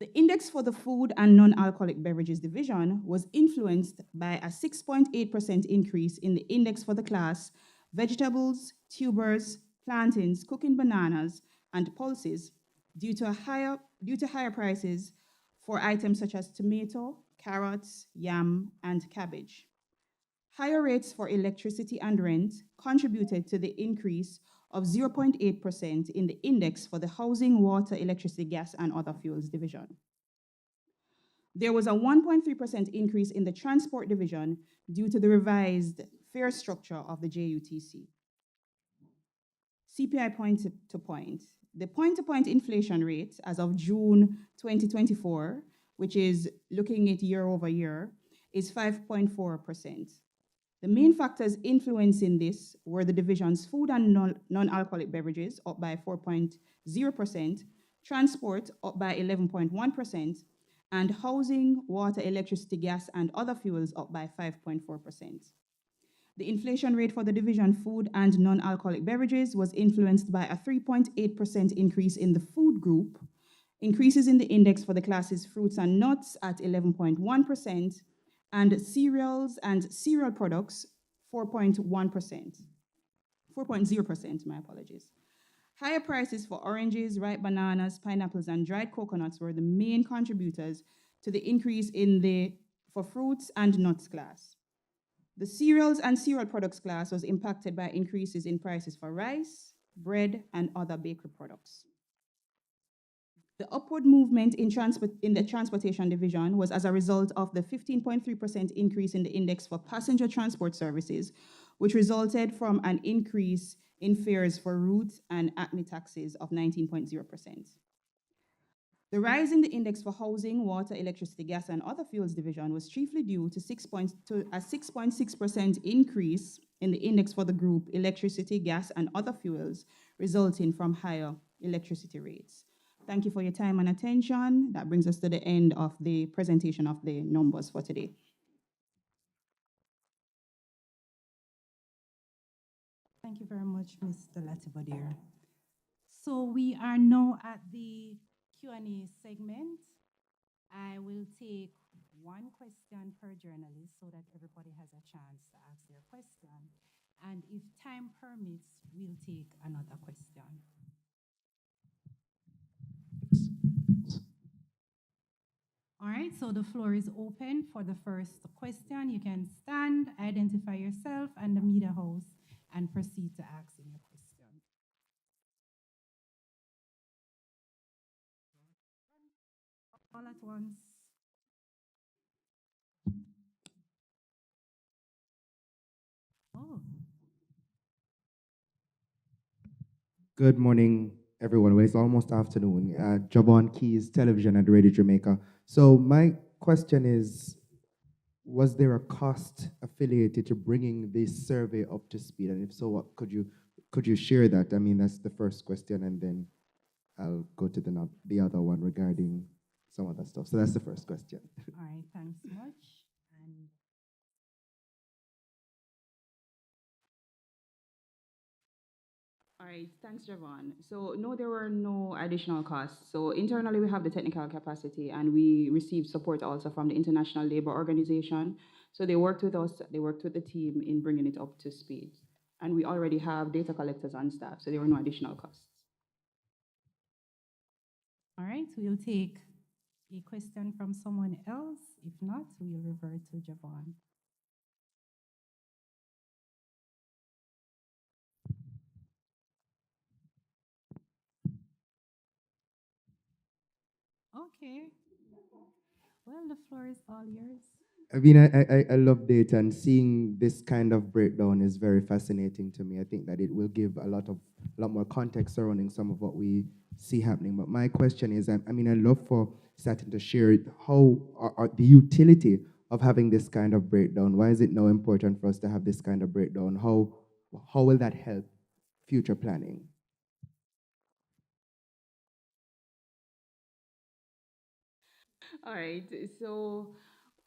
The index for the food and non-alcoholic beverages division was influenced by a 6.8% increase in the index for the class vegetables, tubers, plantains, cooking bananas, and pulses due to higher prices for items such as tomato, carrots, yam, and cabbage. Higher rates for electricity and rent contributed to the increase of 0.8% in the index for the Housing, Water, Electricity, Gas, and Other Fuels division. There was a 1.3% increase in the Transport division due to the revised fare structure of the JUTC. CPI point to point. The point to point inflation rate as of June 2024, which is looking at year over year, is 5.4%. The main factors influencing this were the division's food and non-alcoholic beverages, up by 4.0%, transport, up by 11.1%, and housing, water, electricity, gas, and other fuels, up by 5.4%. The inflation rate for the division food and non-alcoholic beverages was influenced by a 3.8% increase in the food group, increases in the index for the classes fruits and nuts at 11.1%, and cereals and cereal products 4.0%, my apologies. Higher prices for oranges, ripe bananas, pineapples, and dried coconuts were the main contributors to the increase in the for fruits and nuts class. The cereals and cereal products class was impacted by increases in prices for rice, bread, and other bakery products. The upward movement in the transportation division was as a result of the 15.3% increase in the index for passenger transport services, which resulted from an increase in fares for routes and ACME taxes of 19.0%. The rise in the index for housing, water, electricity, gas, and other fuels division was chiefly due to a 6.6% increase in the index for the group electricity, gas, and other fuels, resulting from higher electricity rates. Thank you for your time and attention. That brings us to the end of the presentation of the numbers for today. Thank you very much, Mr. Latibodir. So we are now at the Q&A segment. I will take one question per journalist so that everybody has a chance to ask their question. And if time permits, we'll take another question. All right, so the floor is open for the first question. You can stand, identify yourself and the media host, and proceed to asking your question. All at once. Oh. Good morning, everyone. Well, it's almost afternoon. Javon Keys, television at Radio Jamaica. So my question is, was there a cost affiliated to bringing this survey up to speed? And if so, what could you share that? I mean, that's the first question, and then I'll go to the other one regarding some other stuff. So that's the first question. All right, thanks much. And all right, thanks, Javon. So no, there were no additional costs. So internally, we have the technical capacity, and we received support also from the International Labour Organization. So they worked with us, they worked with the team in bringing it up to speed. And we already have data collectors on staff, so there were no additional costs. all right, we'll take a question from someone else. If not, we'll revert to Javon. Okay. Well, the floor is all yours. I mean, I love data, and seeing this kind of breakdown is very fascinating to me. I think that it will give a lot more context surrounding some of what we see happening. But my question is, I mean, I love for Satin to share how the utility of having this kind of breakdown. Why is it now important for us to have this kind of breakdown? How will that help future planning? All right, so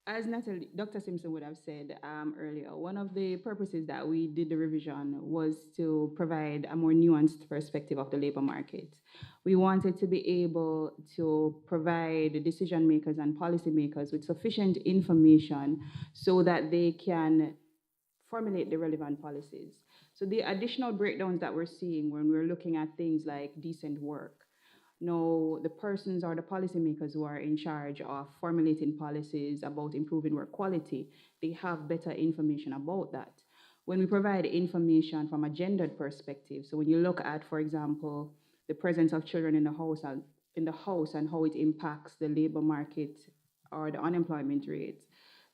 as Dr. Simpson would have said earlier, one of the purposes that we did the revision was to provide a more nuanced perspective of the labor market. We wanted to be able to provide decision makers and policymakers with sufficient information so that they can formulate the relevant policies. So So the additional breakdowns that we're seeing when we're looking at things like decent work, no, the persons or the policymakers who are in charge of formulating policies about improving work quality, they have better information about that. When we provide information from a gendered perspective, so when you look at, for example, the presence of children in the house and how it impacts the labor market or the unemployment rate,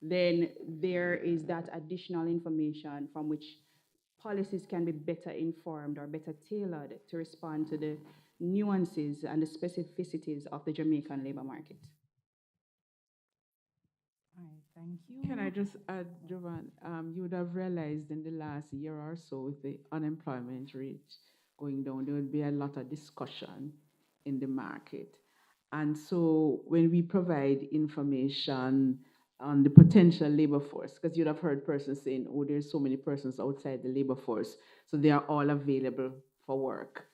then there is that additional information from which policies can be better informed or better tailored to respond to the nuances and the specificities of the Jamaican labor market. All right, thank you. Can I just add, Jovan, you would have realized in the last year or so with the unemployment rate going down, there would be a lot of discussion in the market. And so when we provide information on the potential labor force, because you'd have heard persons saying, oh, there's so many persons outside the labor force, so they are all available for work.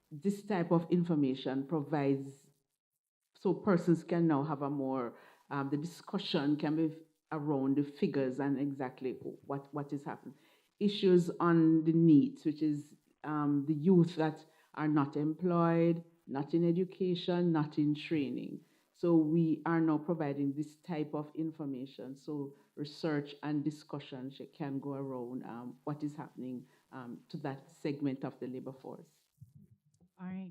This type of information provides, so persons can now have a more, the discussion can be around the figures and exactly what is happening. Issues on the needs, which is the youth that are not employed, not in education, not in training. So we are now providing this type of information. So research and discussion can go around what is happening to that segment of the labor force. All right.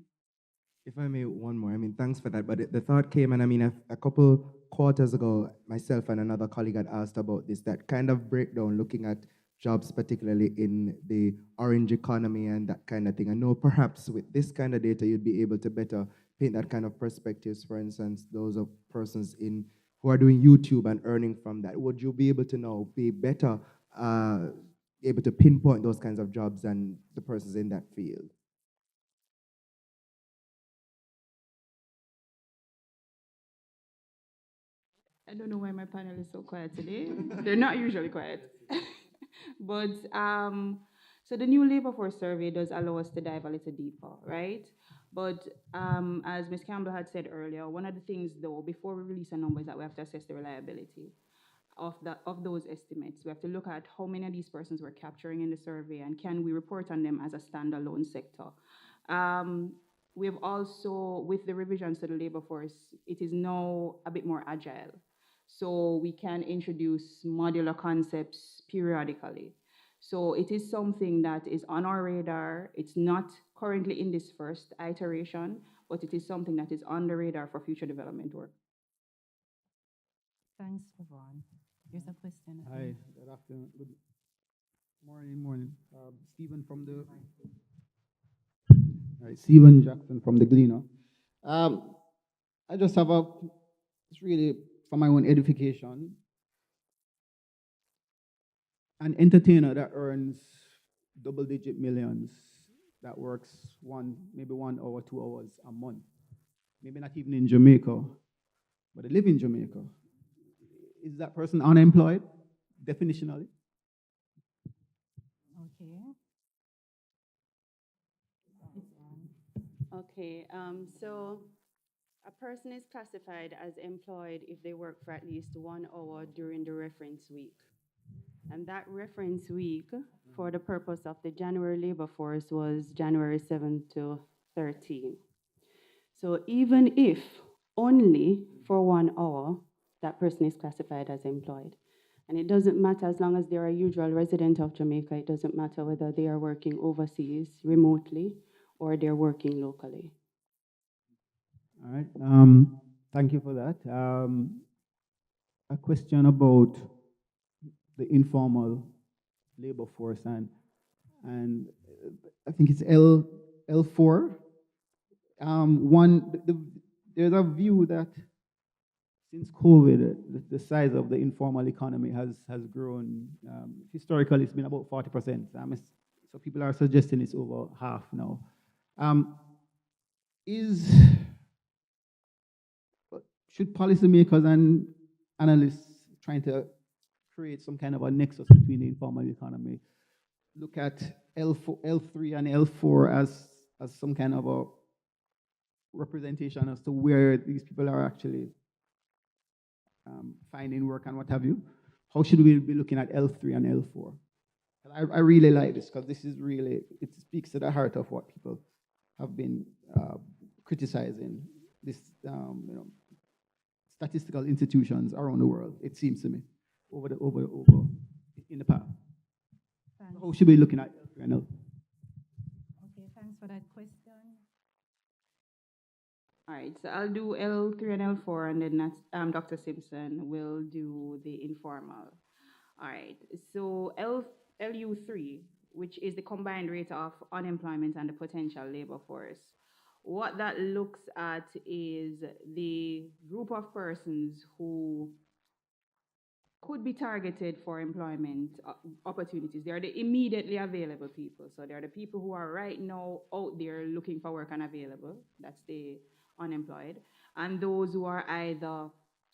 If I may, one more. I mean, thanks for that. But the thought came, and I mean, a couple quarters ago, myself and another colleague had asked about this, that kind of breakdown, looking at jobs, particularly in the orange economy and that kind of thing. I know perhaps with this kind of data, you'd be able to better paint that kind of perspectives. For instance, those of persons who are doing YouTube and earning from that. Would you be able to now be better able to pinpoint those kinds of jobs than the persons in that field? I don't know why my panel is so quiet today. They're not usually quiet. But so the new labor force survey does allow us to dive a little deeper, right? But as Ms. Campbell had said earlier, one of the things though, before we release a number, is that we have to assess the reliability of those estimates. We have to look at how many of these persons we're capturing in the survey and can we report on them as a standalone sector. We've also, with the revisions to the labor force, it is now a bit more agile. So we can introduce modular concepts periodically. So it is something that is on our radar. It's not currently in this first iteration, but it is something that is on the radar for future development work. Thanks, Yvonne. Here's a question. Hi, good afternoon. Good morning. Stephen from the. All right, Stephen Jackson from the Gleaner. I just have it's really for my own edification. An entertainer that earns double-digit millions, that works maybe 1 hour, 2 hours a month, maybe not even in Jamaica, but they live in Jamaica. Is that person unemployed, definitionally? Okay. Okay, so a person is classified as employed if they work for at least 1 hour during the reference week. And that reference week, for the purpose of the January labor force, was January 7 to 13. So even if only for 1 hour, that person is classified as employed. And it doesn't matter as long as they're a usual resident of Jamaica, it doesn't matter whether they are working overseas, remotely, or they're working locally. All right, thank you for that. A question about the informal labor force, and I think it's L4. There's a view that since COVID, the size of the informal economy has grown. Historically, it's been about 40%. So people are suggesting it's over half now. Should policymakers and analysts trying to create some kind of a nexus between the informal economy look at L3 and L4 as some kind of a representation as to where these people are actually finding work and what have you? How should we be looking at L3 and L4? I really like this because this is really, it speaks to the heart of what people have been criticizing this, statistical institutions around the world, it seems to me, over in the past. Thanks. How should we be looking at L3 and L4? Okay, thanks for that question. All right, so I'll do L3 and L4, and then Dr. Simpson will do the informal. All right, so LU3, which is the combined rate of unemployment and the potential labor force. What that looks at is the group of persons who could be targeted for employment opportunities. They are the immediately available people. So they're the people who are right now out there looking for work and available. That's the unemployed. And those who are either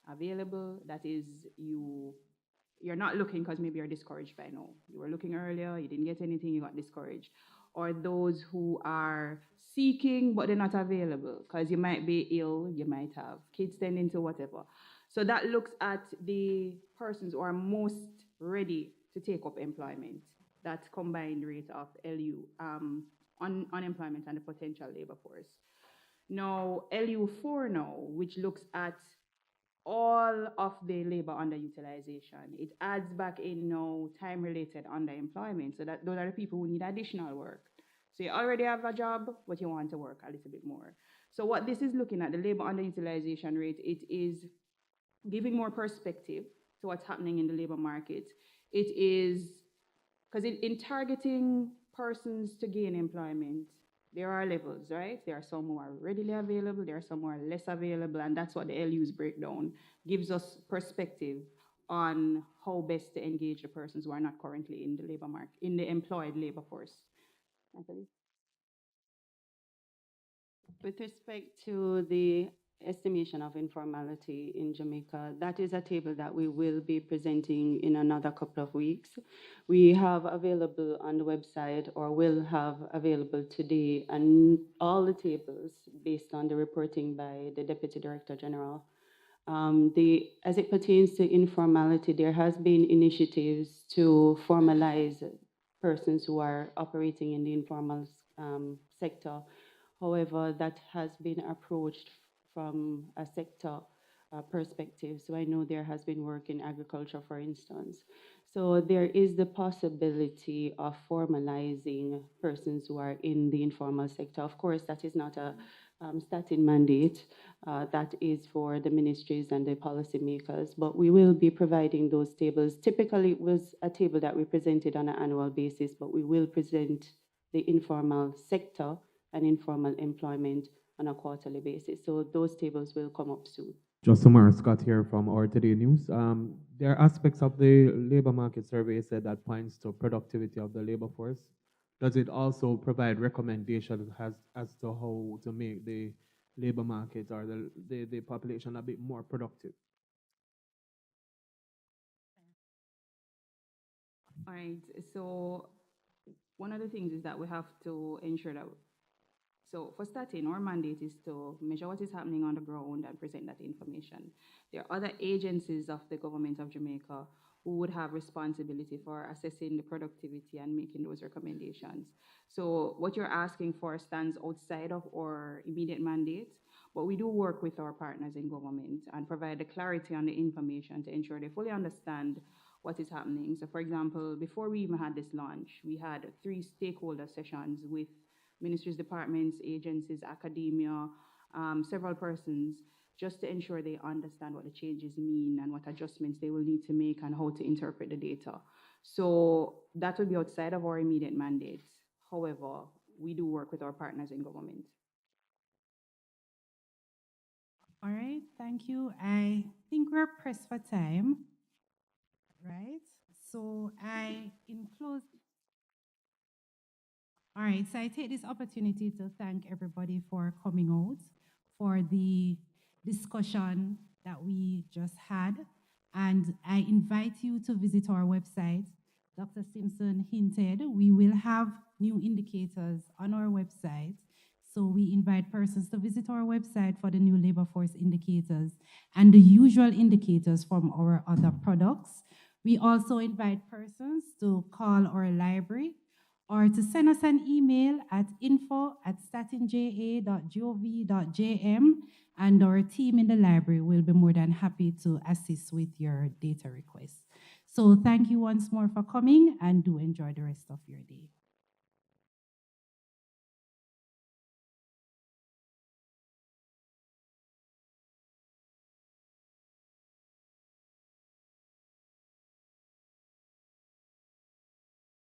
available, that is you're not looking because maybe you're discouraged by now. You were looking earlier, you didn't get anything, you got discouraged. Or those who are seeking but they're not available because you might be ill, you might have kids tending to whatever. So that looks at the persons who are most ready to take up employment. That combined rate of LU, unemployment and the potential labor force. Now, LU4 now, which looks at all of the labor underutilization. It adds back in now time-related underemployment. So that those are the people who need additional work. So you already have a job, but you want to work a little bit more. So what this is looking at, the labor underutilization rate, it is giving more perspective to what's happening in the labor market. It is, because in targeting persons to gain employment, there are levels, right? There are some who are readily available, there are some who are less available, and that's what the LU's breakdown gives us perspective on how best to engage the persons who are not currently in the labor market, in the employed labor force. Natalie? With respect to the estimation of informality in Jamaica, that is a table that we will be presenting in another couple of weeks. We have available on the website, or will have available today, and all the tables based on the reporting by the Deputy Director General. As it pertains to informality, there has been initiatives to formalize persons who are operating in the informal sector. However, that has been approached from a sector perspective. So I know there has been work in agriculture, for instance. So there is the possibility of formalizing persons who are in the informal sector. Of course, that is not a statin mandate. That is for the ministries and the policymakers, but we will be providing those tables. Typically, it was a table that we presented on an annual basis, but we will present the informal sector and informal employment on a quarterly basis. So those tables will come up soon. Josimar Scott here from Our Today News. There are aspects of the labor market survey said that points to productivity of the labor force. Does it also provide recommendations as to how to make the labor market or the population a bit more productive? All right, so one of the things is that we have to ensure that, so for starting, our mandate is to measure what is happening on the ground and present that information. There are other agencies of the government of Jamaica who would have responsibility for assessing the productivity and making those recommendations. So what you're asking for stands outside of our immediate mandate, but we do work with our partners in government and provide the clarity on the information to ensure they fully understand what is happening. So for example, before we even had this launch, we had 3 stakeholder sessions with ministries, departments, agencies, academia, several persons, just to ensure they understand what the changes mean and what adjustments they will need to make and how to interpret the data. So that will be outside of our immediate mandate. However, we do work with our partners in government. All right, thank you. I think we're pressed for time, right? So in close. All right, so I take this opportunity to thank everybody for coming out for the discussion that we just had. And I invite you to visit our website. Dr. Simpson hinted we will have new indicators on our website. So we invite persons to visit our website for the new labor force indicators and the usual indicators from our other products. We also invite persons to call our library or to send us an email at info@statinja.gov.jm, and our team in the library will be more than happy to assist with your data requests. So thank you once more for coming, and do enjoy the rest of your day.